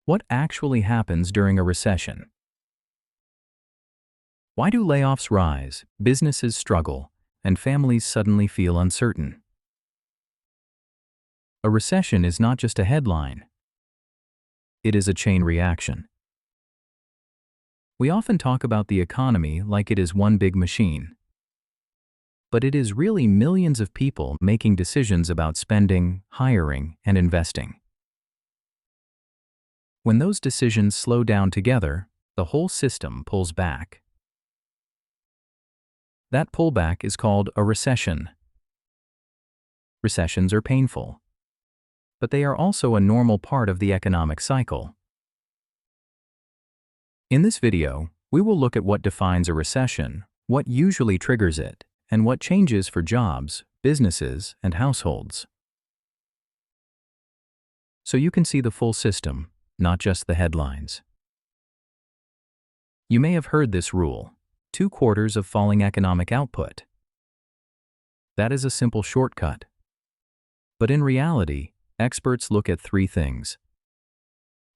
What actually happens during a recession? Why do layoffs rise, businesses struggle, and families suddenly feel uncertain? A recession is not just a headline. It is a chain reaction. We often talk about the economy like it is one big machine. But it is really millions of people making decisions about spending, hiring, and investing. When those decisions slow down together, the whole system pulls back. That pullback is called a recession. Recessions are painful, but they are also a normal part of the economic cycle. In this video, we will look at what defines a recession, what usually triggers it, and what changes for jobs, businesses, and households. So you can see the full system, not just the headlines. You may have heard this rule: 2 quarters of falling economic output. That is a simple shortcut. But in reality, experts look at 3 things: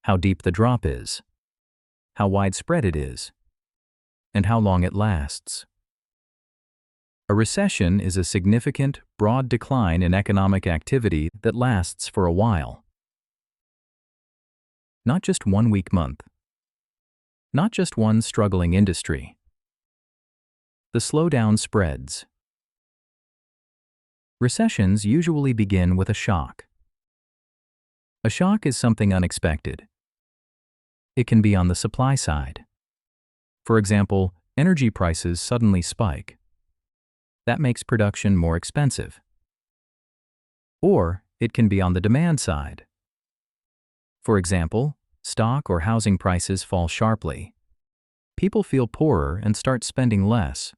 how deep the drop is, how widespread it is, and how long it lasts. A recession is a significant, broad decline in economic activity that lasts for a while. Not just one weak month. Not just one struggling industry. The slowdown spreads. Recessions usually begin with a shock. A shock is something unexpected. It can be on the supply side. For example, energy prices suddenly spike. That makes production more expensive. Or it can be on the demand side. For example, stock or housing prices fall sharply. People feel poorer and start spending less.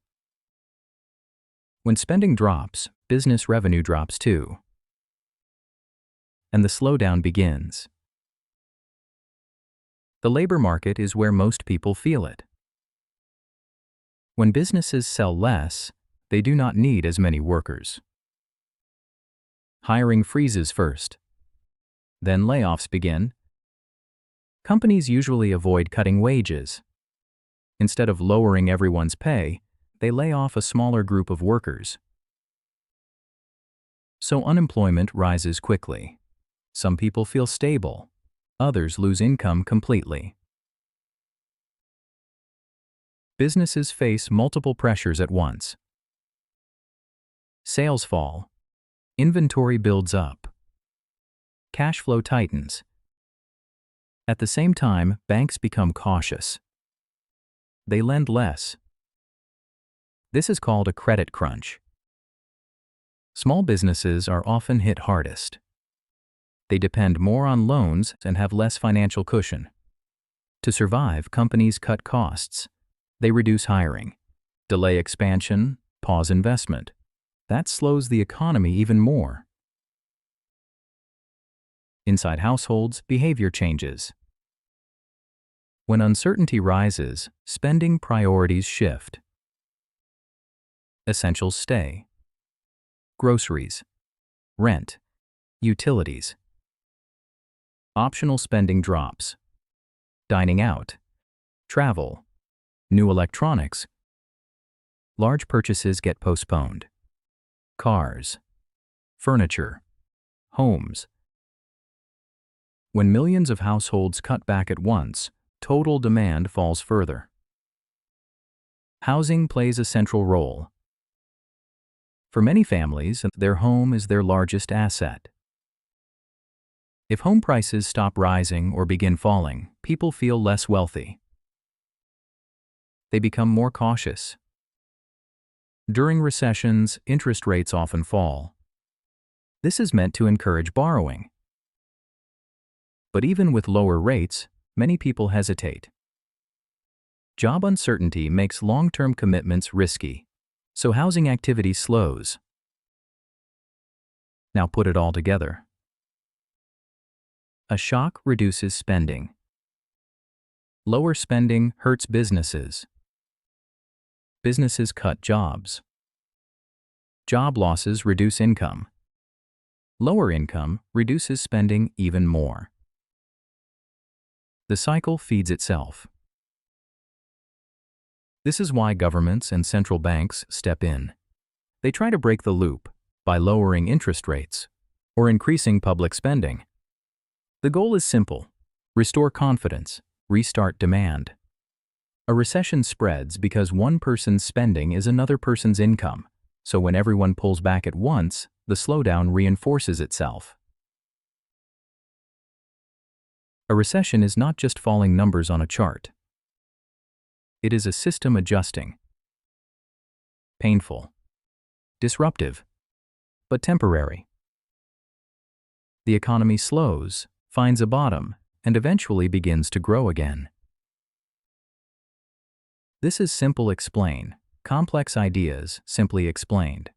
When spending drops, business revenue drops too. And the slowdown begins. The labor market is where most people feel it. When businesses sell less, they do not need as many workers. Hiring freezes first. Then layoffs begin. Companies usually avoid cutting wages. Instead of lowering everyone's pay, they lay off a smaller group of workers. So unemployment rises quickly. Some people feel stable. Others lose income completely. Businesses face multiple pressures at once. Sales fall. Inventory builds up. Cash flow tightens. At the same time, banks become cautious. They lend less. This is called a credit crunch. Small businesses are often hit hardest. They depend more on loans and have less financial cushion. To survive, companies cut costs. They reduce hiring, delay expansion, pause investment. That slows the economy even more. Inside households, behavior changes. When uncertainty rises, spending priorities shift. Essentials stay. Groceries, rent, utilities. Optional spending drops. Dining out, travel, new electronics. Large purchases get postponed. Cars, furniture, homes. When millions of households cut back at once, total demand falls further. Housing plays a central role. For many families, their home is their largest asset. If home prices stop rising or begin falling, people feel less wealthy. They become more cautious. During recessions, interest rates often fall. This is meant to encourage borrowing. But even with lower rates, many people hesitate. Job uncertainty makes long-term commitments risky, so housing activity slows. Now put it all together. A shock reduces spending. Lower spending hurts businesses. Businesses cut jobs. Job losses reduce income. Lower income reduces spending even more. The cycle feeds itself. This is why governments and central banks step in. They try to break the loop by lowering interest rates or increasing public spending. The goal is simple: restore confidence, restart demand. A recession spreads because one person's spending is another person's income, so when everyone pulls back at once, the slowdown reinforces itself. A recession is not just falling numbers on a chart. It is a system adjusting. Painful, disruptive, but temporary. The economy slows, finds a bottom, and eventually begins to grow again. This is Simplexplain, complex ideas simply explained.